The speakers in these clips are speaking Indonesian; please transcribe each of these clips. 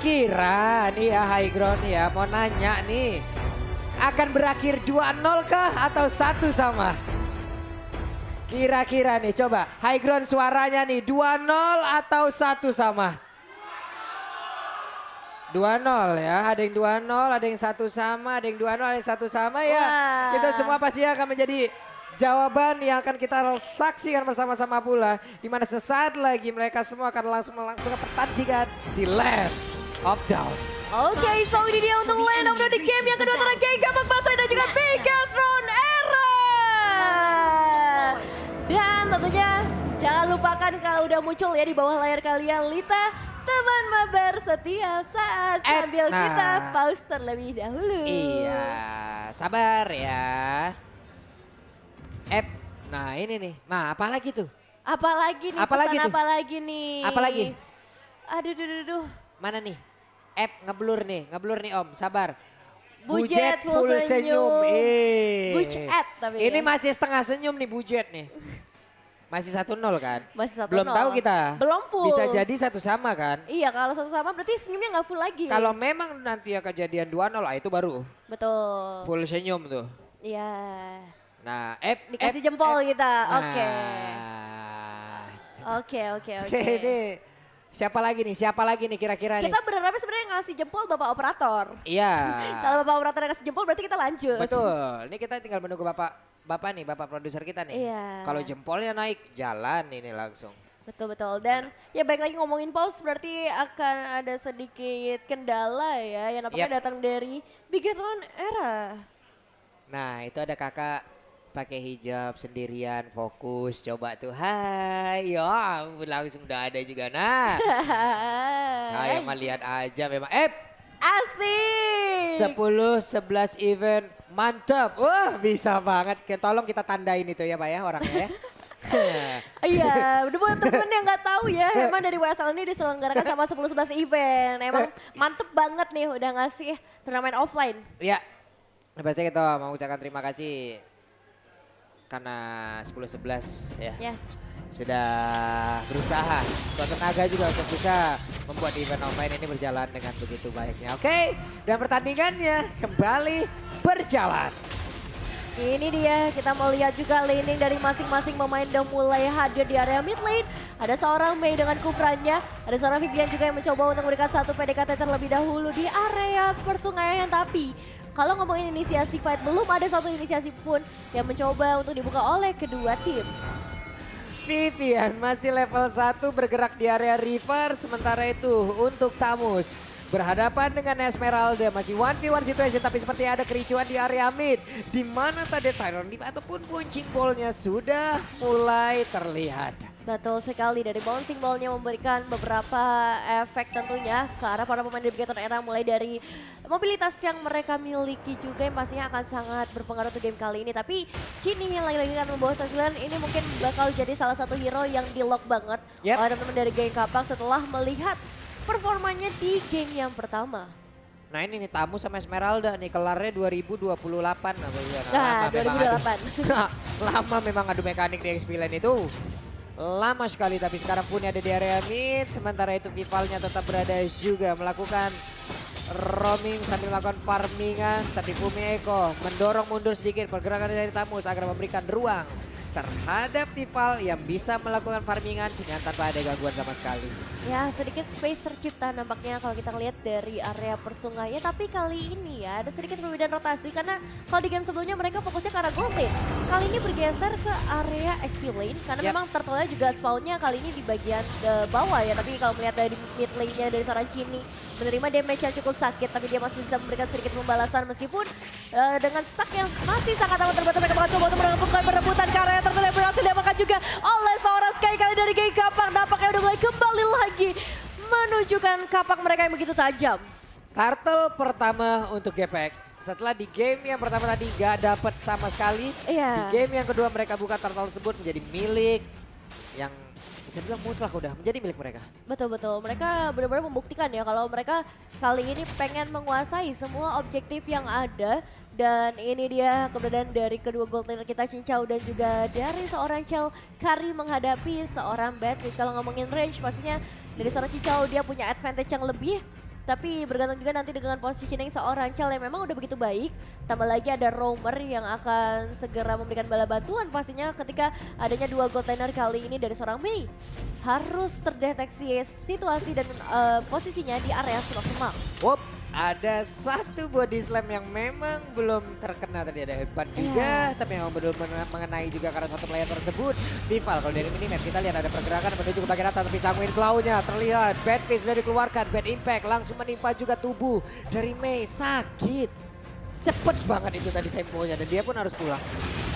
Kira nih ya high ground ya, mau nanya nih. Akan berakhir 2-0 kah atau 1 sama? Kira-kira nih coba high ground suaranya nih 2-0 atau 1 sama? 2-0 ya, ada yang 2-0, ada yang 1 sama, ada yang 2-0, ada yang 1 sama ya. Wah. Itu semua pasti akan menjadi jawaban yang akan kita saksikan bersama-sama pula. Di mana sesaat lagi mereka semua akan langsung pertandingan di Land of Dawn. Oke, so ini dia untuk Land of Dawn di game yang kedua antara Geng Gapak Pasai dan juga Bigatron Era. Dan tentunya jangan lupakan kalau udah muncul ya di bawah layar kalian Lita, teman mabar setiap saat sambil kita pause terlebih dahulu. Iya, sabar ya. Nah ini nih, nah apalagi tuh? Apalagi nih, Apalagi pesan tuh? apalagi nih? Apalagi? Aduh. Mana nih? Ngeblur nih Om, sabar. Bujet full senyum. Bujet tapi Ini ya. masih setengah senyum nih Bujet nih. Masih 1-0 kan? Masih 1-0. Belum tahu kita. Belum full. Bisa jadi 1 sama kan? Iya, kalau satu sama berarti senyumnya nggak full lagi. Kalau memang nanti ya kejadian 2-0 itu baru Betul. full senyum tuh. Iya. Nah, Dikasih jempol kita. Oke. Nah. Oke. Oke, ini siapa lagi nih kira-kira nih? Kita berharap sebenarnya ngasih jempol Bapak Operator. Iya. Kalau Bapak Operator ngasih jempol berarti kita lanjut. Betul. Ini kita tinggal menunggu Bapak produser kita nih. Iya. Kalau jempolnya naik, jalan ini langsung. Betul. Dan ya baik lagi ngomongin pause berarti akan ada sedikit kendala ya yang nampaknya datang dari Bigatron Era. Nah, itu ada kakak pakai hijab sendirian fokus coba tuh. Hai, ya ampun langsung udah ada juga. Nah, saya mah lihat aja memang. Asik. 10-11 event mantap. Wah bisa banget. Tolong kita tandain itu ya Pak ya orangnya ya. Iya, udah buat temen yang nggak tahu ya, emang dari WSL ini diselenggarakan sama 10-11 event. Emang mantep banget nih udah ngasih turnamen offline. Ya, pasti kita mau ucapkan terima kasih karena 10-11 ya. Yes. Sudah berusaha, sekuat tenaga juga untuk bisa membuat event online ini berjalan dengan begitu baiknya. Oke, dan pertandingannya kembali berjalan. Ini dia, kita melihat juga laning dari masing-masing pemain udah mulai hadir di area mid lane. Ada seorang Mei dengan kufrannya, ada seorang Vivian juga yang mencoba untuk memberikan satu PDKT terlebih dahulu di area persungaian. Tapi kalau ngomongin inisiasi fight, belum ada satu inisiasi pun yang mencoba untuk dibuka oleh kedua tim. Vivian masih level 1 bergerak di area river, sementara itu untuk Tamus berhadapan dengan Esmeralda masih 1v1 situation tapi seperti ada kericuan di area mid di mana tadi Tyron Deep ataupun punching ballnya sudah mulai terlihat. Betul sekali, dari bouncing ballnya memberikan beberapa efek tentunya ke arah para pemain dari Bigatron Era, mulai dari mobilitas yang mereka miliki juga yang pastinya akan sangat berpengaruh untuk game kali ini. Tapi Cini yang lagi-lagi akan membawa Sasilan ini mungkin bakal jadi salah satu hero yang di-lock banget oleh teman-teman dari Geng Kapak setelah melihat performanya di game yang pertama. Nah ini nih Tamu sama Esmeralda nih kelarnya 2028. Nah 2028. Lama memang adu mekanik di XP Lane itu. Lama sekali tapi sekarang pun ada di area mid. Sementara itu Vivalnya tetap berada juga melakukan roaming sambil melakukan farmingan. Tapi Fumi Eko mendorong mundur sedikit pergerakan dari Tamus agar memberikan ruang terhadap Vival yang bisa melakukan farmingan dengan tanpa ada gangguan sama sekali. Ya sedikit space tercipta nampaknya kalau kita lihat dari area persungaian. Tapi kali ini ya ada sedikit perbedaan rotasi karena kalau di game sebelumnya mereka fokusnya ke arah gold lane. Kali ini bergeser ke area XP lane karena memang turtle-nya juga spawnnya kali ini di bagian bawah ya. Tapi kalau melihat dari mid lane-nya dari seorang Cini menerima damage yang cukup sakit tapi dia masih bisa memberikan sedikit pembalasan meskipun dengan stack yang masih sangat amat terbatas. Mereka bakal coba untuk melakukan perebutan ke area turtle yang berhasil diamankan juga oleh seorang Sky kali dari Geng Kapak. Nampaknya udah mulai kembali lagi menunjukkan kapak mereka yang begitu tajam. Kartel pertama untuk Gepek. Setelah di game yang pertama tadi gak dapat sama sekali. Di game yang kedua mereka buka turtle tersebut menjadi milik yang bisa bilang mutlak udah menjadi milik mereka. Betul. Mereka benar-benar membuktikan ya kalau mereka kali ini pengen menguasai semua objektif yang ada. Dan ini dia keberadaan dari kedua gold laner kita, Cincau dan juga dari seorang Shell Kari menghadapi seorang Beatrice. Kalau ngomongin range pastinya dari seorang Cincau dia punya advantage yang lebih Tapi bergantung juga nanti dengan positioning seorang Chell yang memang udah begitu baik. Tambah lagi ada Roamer yang akan segera memberikan bala bantuan pastinya ketika adanya 2 gold laner kali ini dari seorang Mei. Harus terdeteksi situasi dan posisinya di area Semak. Wop, ada satu body slam yang memang belum terkena tadi, ada hebat juga, tapi memang belum mengenai juga karena satu player tersebut. Vival kalau dari minimap kita lihat ada pergerakan menuju ke bagian atas, tapi Sanguin Claw-nya terlihat. Bad Fist sudah dikeluarkan, Bad Impact langsung menimpa juga tubuh dari Mei, sakit. Cepet banget itu tadi temponya dan dia pun harus pulang.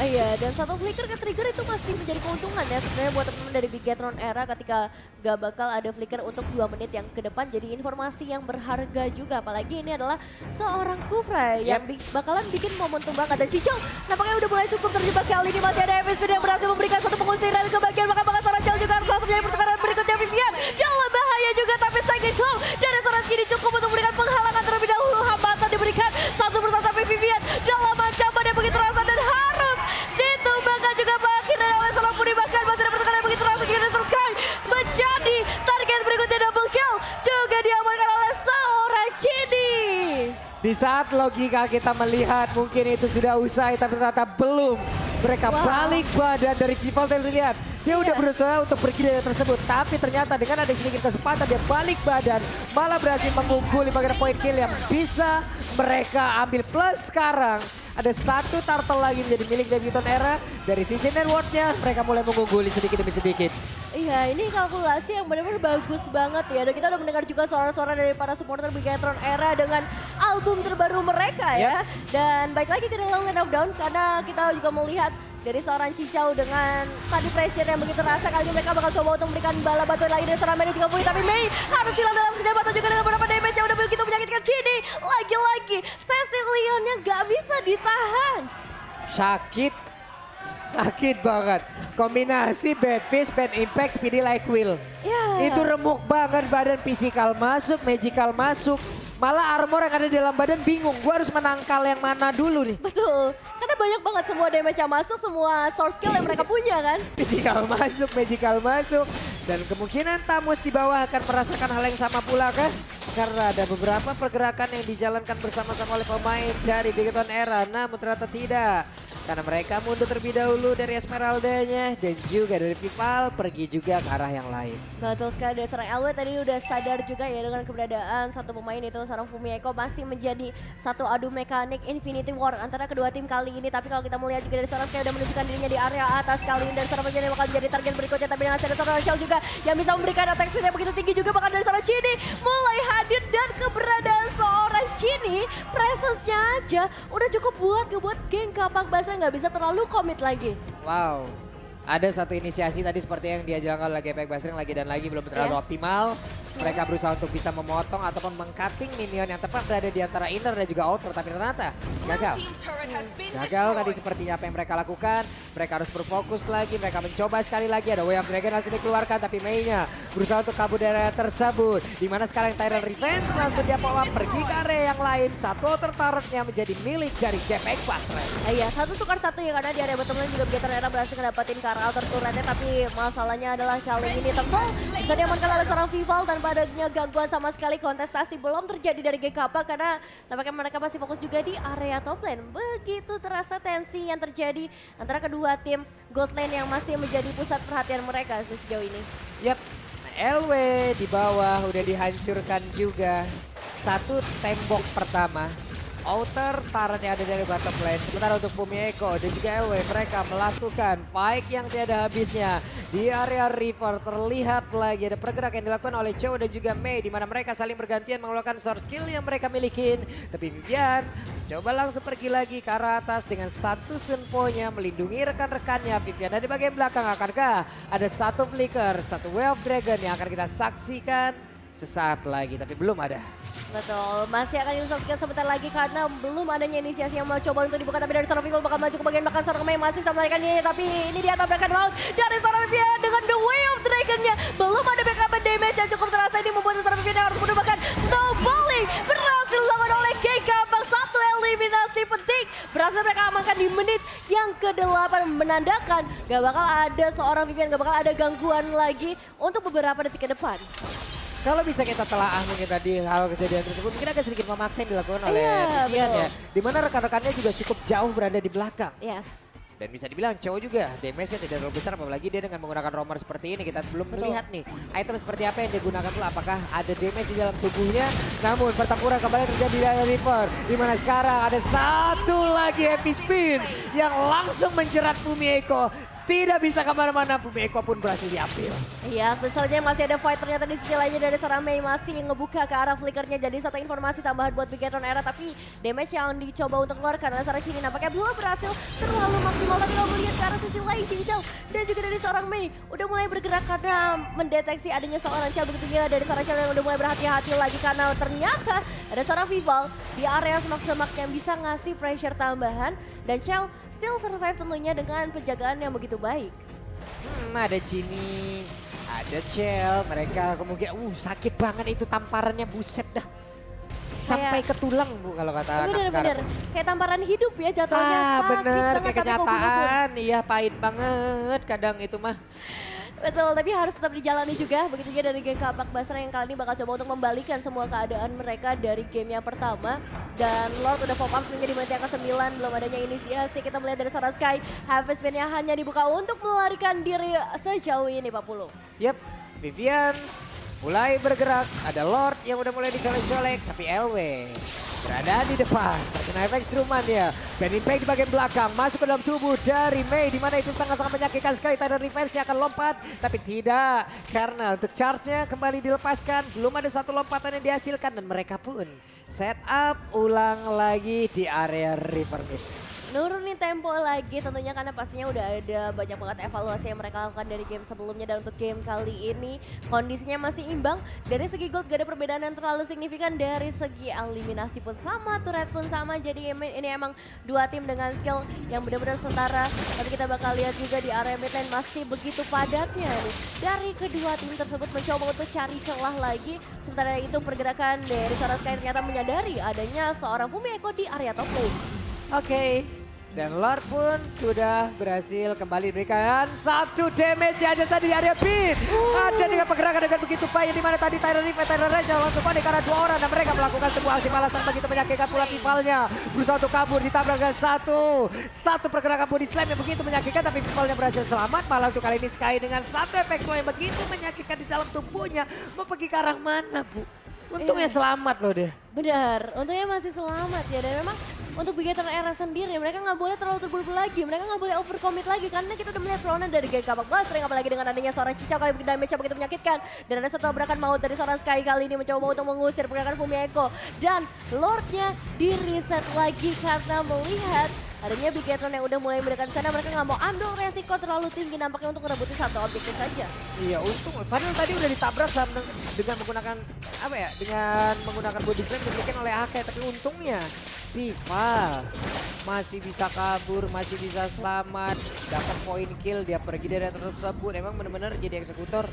Iya, dan satu flicker ke trigger itu masih menjadi keuntungan ya sebenarnya buat teman-teman dari Bigetron Era ketika gak bakal ada flicker untuk 2 menit yang ke depan. Jadi informasi yang berharga juga, apalagi ini adalah seorang Kufra yang bakalan bikin momentum banget. Dan Cicong nampaknya udah mulai cukup terjebak kali ini, masih ada MSP yang berhasil memberikan satu pengusiran ke bagian bahkan seorang Cell juga harus langsung menjadi pertukaran berikutnya. Vivian dalam bahaya juga, tapi Sanguin Claw dari seorang Kini cukup untuk memberikan penghalangan terlebih dahulu. Hambatan diberikan satu persatu, tapi Vivian dalam ancaman yang begitu rasa dan harus ditumbangkan juga bahkan oleh seorang Puri. Bahkan masih ada pertukaran yang begitu rasa, Kini Sky menjadi target berikutnya, double kill juga diamankan oleh seorang Chidi. Di saat logika kita melihat mungkin itu sudah usai, tapi ternyata belum. Mereka balik badan dari Vival, terlihat dia udah berusaha untuk pergi dari tersebut, tapi ternyata dengan ada sedikit kesempatan dia balik badan, malah berhasil mengungguli bagian poin kill yang bisa mereka ambil. Plus sekarang ada satu turtle lagi menjadi milik Bigetron Era. Dari sisi networknya mereka mulai mengungguli sedikit demi sedikit. Iya, ini kalkulasi yang benar-benar bagus banget ya. Dan kita udah mendengar juga suara-suara dari para supporter Bigetron Era dengan album terbaru mereka ya. Dan baik lagi ke dalam Land of Dawn karena kita juga melihat dari seorang Cicau dengan tadi pressure yang begitu rasa. Kali ini mereka bakal coba untuk memberikan bala bantuan lagi dari seorang Mei juga Puri. Tapi Mei harus hilang dalam sekejap atau juga dengan beberapa damage yang udah begitu menyakitkan Chidi. Lagi-lagi Cecilionnya gak bisa ditahan. Sakit banget. Kombinasi Bad Fist, Bad Impact, Speedy Like Will. Itu remuk banget, badan physical masuk, magical masuk. Malah armor yang ada di dalam badan bingung, gue harus menangkal yang mana dulu nih. Betul, karena banyak banget semua damage yang masuk, semua source skill yang mereka punya kan. Physical masuk, magical masuk. Dan kemungkinan Tamus di bawah akan merasakan hal yang sama pula kan. Karena ada beberapa pergerakan yang dijalankan bersama-sama oleh pemain dari Bigetron Era. Namun ternyata tidak. Karena mereka mundur terlebih dahulu dari Esmeralda-nya. Dan juga dari Vival pergi juga ke arah yang lain. Betul sekali, dari seorang Elwe tadi udah sadar juga ya dengan keberadaan satu pemain itu seorang Fumieko masih menjadi satu adu mekanik Infinity War antara kedua tim kali ini. Tapi kalau kita melihat juga dari seorang Sky udah menunjukkan dirinya di area atas kali ini. Dan seorang Penjara bakal menjadi target berikutnya. Tapi dengan ada seorang Shell juga yang bisa memberikan attack speed yang begitu tinggi juga. Bahkan dari seorang Chini mulai hadir dan keberadaan seorang Chini presence-nya aja udah cukup buat geng Kapak Basah nggak bisa terlalu komit lagi. Wow. Ada satu inisiasi tadi seperti yang dia jalankan oleh Gepek Basring lagi dan lagi belum terlalu optimal. Mereka berusaha untuk bisa memotong ataupun mengcutting minion yang tepat berada di antara inner dan juga outer. Tapi ternyata gagal. Gagal tadi sepertinya apa yang mereka lakukan. Mereka harus berfokus lagi, mereka mencoba sekali lagi. Ada Way of Dragon langsung dikeluarkan tapi Mei-nya berusaha untuk kabur dari area tersebut. Dimana sekarang Tyrell Revenge langsung dia bawa pergi ke area yang lain. Satu outer turretnya menjadi milik dari Gepek Basring. Iya, satu tukar satu ya karena di area bottom lane juga Bigetron Era berhasil ngedapatin ke arah outer turretnya. Tapi masalahnya adalah kali ini Temple bisa diamankan oleh seorang Vival tanpa adanya gangguan sama sekali. Kontestasi belum terjadi dari GKP karena nampaknya mereka masih fokus juga di area top lane. Begitu terasa tensi yang terjadi antara kedua tim gold lane yang masih menjadi pusat perhatian mereka sejauh ini. Yap, LW di bawah udah dihancurkan juga. Satu tembok pertama. Outer turret yang ada dari bottom lane. Sementara untuk Fumieko dan juga LW mereka melakukan fight yang tiada habisnya. Di area river terlihat lagi ada pergerakan yang dilakukan oleh Chow dan juga Mei. Di mana mereka saling bergantian mengeluarkan source skill yang mereka milikin. Tapi Vivian coba langsung pergi lagi ke arah atas dengan satu sunponya melindungi rekan-rekannya. Vivian dari bagian belakang, akankah ada satu flicker, satu Way of Dragon yang akan kita saksikan sesaat lagi. Tapi belum ada. Betul, masih akan diusahakan sebentar lagi karena belum adanya inisiasi yang mau coba untuk dibuka. Tapi dari seorang Vival bakal maju ke bagian belakang, seorang Mei masih sama mereka ini. Tapi ini dia tabrakan maut dari seorang Vivian dengan The Way of Dragon-nya. Belum ada backup damage yang cukup terasa, ini membuat seorang Vivian harus mundur. Bahkan snowballing berhasil dilakukan oleh GK. Satu eliminasi penting berhasil mereka amankan di menit yang ke-8, menandakan gak bakal ada seorang Vivian, gak bakal ada gangguan lagi untuk beberapa detik ke depan. Kalau bisa kita telaah mungkin tadi hal kejadian tersebut mungkin agak sedikit memaksa yang dilakukan oleh Iya, Vivian betul. ya. Dimana rekan-rekannya juga cukup jauh berada di belakang. Yes. Dan bisa dibilang cowok juga damage-nya tidak terlalu besar apalagi dia dengan menggunakan romer seperti ini. Kita belum Betul. melihat nih item seperti apa yang digunakan pula. Apakah ada damage di dalam tubuhnya. Namun pertempuran kembali terjadi dari Reaper. Dimana sekarang ada satu lagi happy spin yang langsung menjerat Fumieko. Tidak bisa kemana-mana, Fumieko pun berhasil diambil. Iya, dan selanjutnya masih ada fight ternyata di sisi lainnya dari seorang Mei masih ngebuka ke arah flickernya. Jadi satu informasi tambahan buat Bigetron Era, tapi damage yang dicoba untuk keluar karena seorang Cini nampaknya belum berhasil terlalu maksimal. Tapi kalau melihat ke arah sisi lain, Cincel dan juga dari seorang Mei udah mulai bergerak karena mendeteksi adanya seorang Cel. Begitu juga dari seorang Cel yang udah mulai berhati-hati lagi karena ternyata ada seorang Vival di area semak-semak yang bisa ngasih pressure tambahan. Dan Cel still survive tentunya dengan penjagaan yang begitu baik. Ada Cini, ada Cel, mereka kemungkinan sakit banget itu tamparannya, buset dah. Sampai ke tulang Bu kalau kata anak sekarang. Bener-bener kayak tamparan hidup ya jatuhnya. Sakit Bener, banget kayak sampai kok kenyataan, iya pahit banget kadang itu mah. betul, tapi harus tetap dijalani juga. Begitu juga dari geng Kabak Basra yang kali ini bakal coba untuk membalikan semua keadaan mereka dari game yang pertama. Dan Lord udah pop up hingga di menit yang ke-9, belum adanya inisiasi. Kita melihat dari seorang Sky, Harvest Spin-nya hanya dibuka untuk melarikan diri sejauh ini Pak Pulu. Yep, Vivian mulai bergerak, ada Lord yang udah mulai dicolek-colek, tapi LW berada di depan, terkena efek instrumen ya. Ben Impact di bagian belakang, masuk ke dalam tubuh dari Mei, di mana itu sangat-sangat menyakitkan sekali. Tadi Revenge yang akan lompat, tapi tidak. Karena untuk charge-nya kembali dilepaskan, belum ada satu lompatan yang dihasilkan. Dan mereka pun set up ulang lagi di area River Mid. Nurunin tempo lagi tentunya karena pastinya udah ada banyak banget evaluasi yang mereka lakukan dari game sebelumnya. Dan untuk game kali ini kondisinya masih imbang. Dari segi gold gak ada perbedaan yang terlalu signifikan. Dari segi eliminasi pun sama, turret pun sama. Jadi ini emang dua tim dengan skill yang benar-benar setara. Tapi kita bakal lihat juga di area mid lane masih begitu padatnya nih. Dari kedua tim tersebut mencoba untuk cari celah lagi. Sementara itu pergerakan dari seorang Sky ternyata menyadari adanya seorang Fumieko di area top lane. Oke. Dan Lord pun sudah berhasil kembali diberikan satu damage aja tadi di area pin. Ada dengan pergerakan dengan begitu baik di mana tadi Tyler Riven, Tyler Raja langsung panik karena dua orang dan mereka melakukan sebuah aksi balasan begitu menyakitkan pula rivalnya. Berusaha untuk kabur ditabrak dengan satu pergerakan body slam yang begitu menyakitkan tapi rivalnya berhasil selamat. Malah untuk kali ini Sky dengan satu efek slow yang begitu menyakitkan di dalam tubuhnya. Mau pergi ke arah mana Bu? Untungnya selamat loh deh. Benar, untungnya masih selamat ya. Dan memang untuk Bigetron Era sendiri mereka nggak boleh terlalu terburu-buru lagi. Mereka nggak boleh overcommit lagi karena kita udah melihat perlawanan dari geng Kabak Basra, apalagi dengan adanya seorang Cicau kali damage yang begitu menyakitkan. Dan ada satu tabrakan maut dari seorang Sky kali ini mencoba untuk mengusir pergerakan Fumieko. Dan Lordnya di reset lagi karena melihat adanya Bigetron yang udah mulai mendekat sana. Mereka nggak mau ambil resiko terlalu tinggi nampaknya untuk merebutin satu objektif saja. Iya untung, padahal tadi udah ditabrak dengan menggunakan apa ya, dengan menggunakan body slam diberikan oleh Ake, tapi untungnya Vival masih bisa kabur, masih bisa selamat, dapat poin kill, dia pergi dari tersebut. Emang benar-benar jadi eksekutor,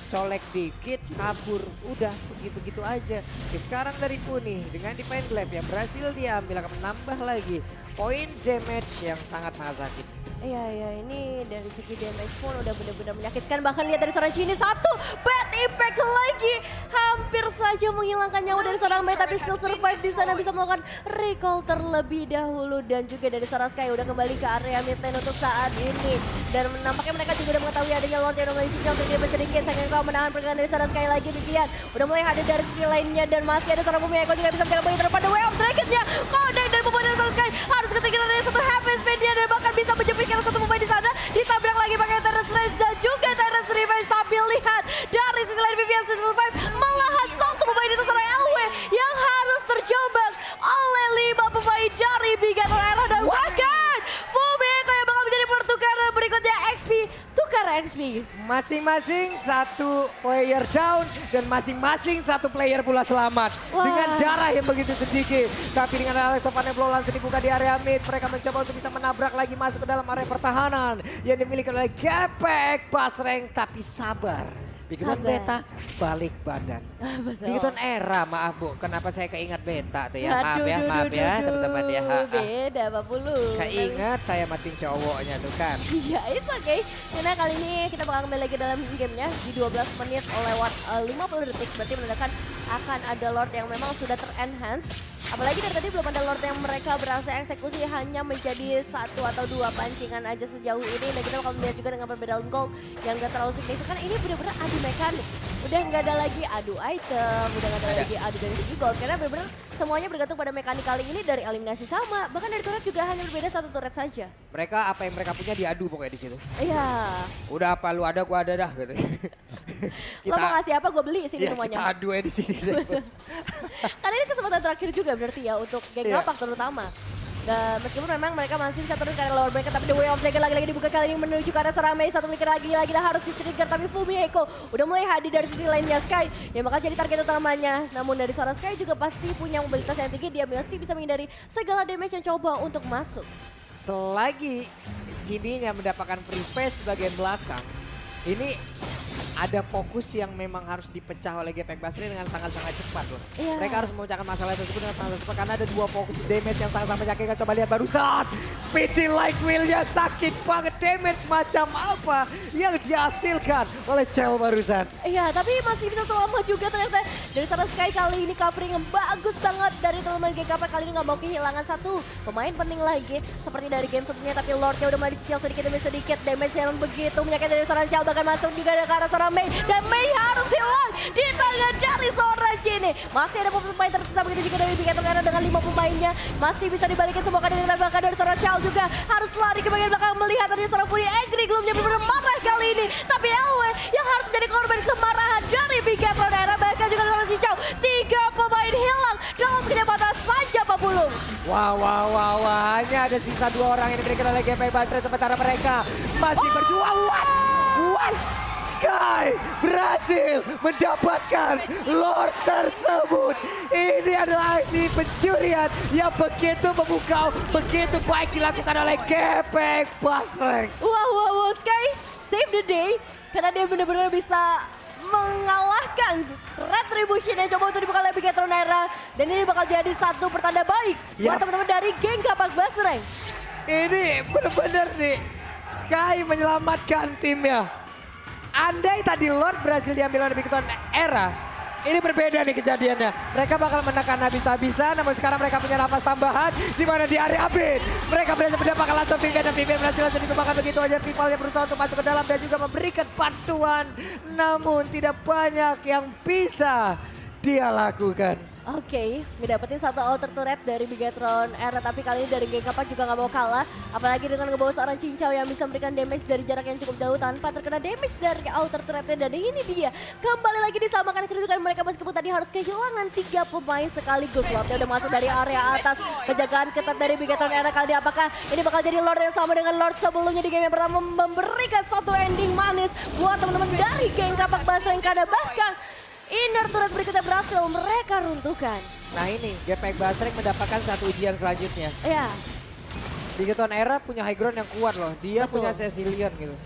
colek dikit, kabur, udah begitu-begitu aja. Oke, sekarang dari Puni dengan Divine Glaive yang berhasil diambil akan menambah lagi poin damage yang sangat-sangat sakit. Iya, ini dari segi damage pun udah benar-benar menyakitkan. Bahkan lihat dari seorang Cini, satu bad impact lagi. Hampir saja menghilangkan nyawa dari seorang Mei, tapi still survive di sana, bisa melakukan recall terlebih dahulu. Dan juga dari seorang Sky udah kembali ke area mid lane untuk saat ini. Dan nampaknya mereka juga udah mengetahui adanya Lord yang mulai sinyal untuk dia sedikit. Sayang kau menahan pergerakan dari seorang Sky lagi. Vivian udah mulai hadir dari sisi lainnya dan masih ada seorang Fumieko juga bisa menjaga bagian pada way of dragonnya. Connect dari pemain dari seorang Sky harus ketinggalan dari satu Harvest Spin-nya dan bahkan bisa menjepit satu pemain di sana, ditabrak lagi pakai Terence Rage dan juga Terence Revenge. Tapi lihat dari sisi lain Vivian Season 5 malahan satu pemain itu seorang LW yang harus terjebak oleh 5 pemain dari Bigetron Era. Dan bahkan Fumieko yang bakal menjadi pertukaran berikutnya. XP tukar XP. Masing-masing satu player down dan masing-masing satu player pula selamat. Wah. Dengan darah yang begitu sedikit. Tapi dengan Alex Van Blow langsung dibuka di area mid. Mereka mencoba untuk bisa menabrak lagi masuk ke dalam area pertahanan yang dimiliki oleh Gepek Basreng. Tapi sabar. Bikiton Sabar. beta balik badan. Betul. Bikiton era, maaf Bu, kenapa saya keingat beta tuh ya. Maaf Aduh, ya, duh, maaf duh, ya duh, teman-teman ya. Beda Pak Pulu. Keingat saya matiin cowoknya tuh kan. Iya, it's okay. Karena kali ini kita bakal kembali lagi dalam gamenya di 12 menit lewat 50 detik. Berarti menandakan akan ada Lord yang memang sudah ter-enhance. Apalagi dari tadi belum ada Lord yang mereka berhasil eksekusi, hanya menjadi 1 atau 2 pancingan aja sejauh ini. Dan kita bakal melihat juga dengan perbedaan goal yang gak terlalu signifikan. Ini benar-benar adu mekanik. Udah nggak ada lagi adu item, udah nggak ada lagi adu dari segi gold. Karena benar-benar semuanya bergantung pada mekanik kali ini, dari eliminasi sama. Bahkan dari turret juga hanya berbeda 1 turret saja. Mereka apa yang mereka punya diadu pokoknya di situ. Iya. Udah apa lu ada gua ada dah gitu. Lo mau ngasih apa gue beli sini ya, semuanya. kita adu ya di sini deh. Karena ini kesempatan terakhir juga berarti ya untuk geng Iya. Kapak terutama. Dan meskipun memang mereka masih bisa turun karena lower mereka, tapi the way of Dragon lagi-lagi dibuka kali ini menuju ke arah seorang Mei. Satu flicker lagi harus di-trigger, tapi Fumiheko udah mulai hadir dari sisi lainnya. Sky yang bakal jadi target utamanya. Namun dari seorang Sky juga pasti punya mobilitas yang tinggi, dia masih bisa menghindari segala damage yang coba untuk masuk. Selagi Cininya mendapatkan free space di bagian belakang, ini ada fokus yang memang harus dipecah oleh Gepek Basri dengan sangat-sangat cepat loh. Iya. Mereka harus memecahkan masalah tersebut dengan sangat cepat karena ada 2 fokus damage yang sangat-sangat menyakitkan. Coba lihat barusan, Speedy Like Will-nya sakit banget, damage macam apa yang dihasilkan oleh Cel barusan. Iya, tapi masih bisa selamat juga ternyata dari seorang Sky. Kali ini covering yang bagus banget dari teman-teman GKP. Kali ini nggak mau kehilangan 1 pemain penting lagi seperti dari game sebelumnya, tapi Lordnya udah mulai dicicil sedikit demi sedikit. Damage yang begitu menyakitkan dari seorang Cel, bahkan masuk juga ke arah seorang Mei, dan Mei harus hilang di tangan dari seorang Cini. Masih ada pemain tersisa, begitu juga dari Bigaton karena dengan 5 pemainnya masih bisa dibalikin semua dengan tembakan dari seorang Cel juga harus lari ke bagian belakang melihat dari seorang Puni. Egri belumnya benar-benar marah kali ini, tapi Elwe yang harus menjadi korban kemarahan dari Bigaton era. Bahkan juga seorang si Chow, 3 pemain hilang dalam sekejap mata saja Pak Pulung. Wah, hanya ada sisa 2 orang yang dimiliki oleh Gepek Basri sementara mereka masih berjuang. What? Sky berhasil mendapatkan Lord tersebut. Ini adalah aksi pencurian yang begitu memukau, begitu baik dilakukan oleh Gepek Basri. Wow, Sky save the day karena dia benar-benar bisa mengalahkan Retribution yang coba untuk dibuka oleh Bigatron Era, dan ini bakal jadi 1 pertanda baik buat teman-teman dari geng Kapak Basreng. Ini benar-benar nih Sky menyelamatkan timnya. Andai tadi Lord berhasil diambil oleh Bigatron Era, ini berbeda nih kejadiannya. Mereka bakal menekan habis-habisan, namun sekarang mereka punya nafas tambahan di mana di area Abin. Mereka berhasil mendapatkan langsung Vivian, dan Vivian berhasil langsung ditumbangkan begitu aja. Rivalnya berusaha untuk masuk ke dalam dan juga memberikan bantuan, namun tidak banyak yang bisa dia lakukan. Oke, ngedapetin 1 outer turret dari Bigatron Era, tapi kali ini dari geng Kapak juga nggak mau kalah. Apalagi dengan ngebawa seorang Cincau yang bisa memberikan damage dari jarak yang cukup jauh tanpa terkena damage dari outer turretnya. Dan ini dia, kembali lagi disamakan kedudukan mereka meskipun tadi harus kehilangan 3 pemain sekaligus. Lordnya udah masuk dari area atas, penjagaan ketat dari Bigatron Era. Kali ini apakah ini bakal jadi Lord yang sama dengan Lord sebelumnya di game yang pertama, memberikan 1 ending manis buat teman-teman dari geng Kapak Basreng, karena bahkan inner turret berikutnya berhasil mereka runtuhkan. Nah ini, Gepek Basri mendapatkan 1 ujian selanjutnya. Iya. Bigatron Era punya high ground yang kuat loh. Dia Betul. punya Cecilion gitu.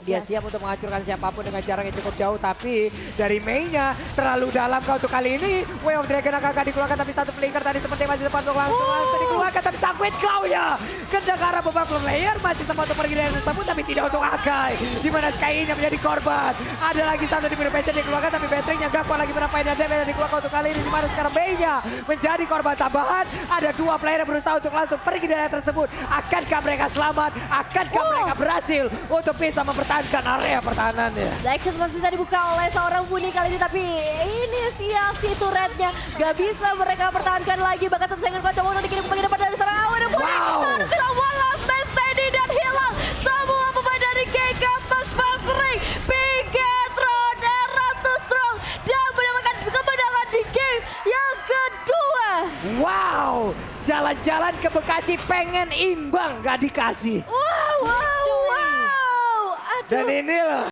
Dia siap untuk menghancurkan siapapun dengan jarak yang cukup jauh. Tapi dari Mei-nya terlalu dalam kau untuk kali ini. Way of Dragon akan dikeluarkan, tapi 1 flicker tadi seperti masih sempat untuk langsung dikeluarkan. Tapi Sangkut kau ya. Kena ke arah babak player masih sempat untuk pergi dari tersebut, tapi tidak untuk Akai. Dimana Sky-nya menjadi korban. Ada lagi 1 di pintu PC dikeluarkan, tapi baterainya gak kuat lagi menampain dan damage dikeluarkan untuk kali ini. Dimana sekarang Mei-nya menjadi korban tambahan. Ada 2 player yang berusaha untuk langsung pergi dari area tersebut. Akankah mereka selamat? Akankah mereka berhasil untuk bisa mempertahankan area pertahanannya? Black Shot masih bisa dibuka oleh seorang Funi kali ini, tapi ini si turretnya gak bisa mereka pertahankan lagi. Bahkan satu coba untuk dikirim ke depan dari seorang Awan dan Funi. Harus tidak one last man steady dan hilang semua pemain dari geng Kapak Basreng. Bigatron Era too strong dan mendapatkan kemenangan di game yang kedua. Wow, jalan-jalan ke Bekasi pengen imbang gak dikasih. Wow. Dan inilah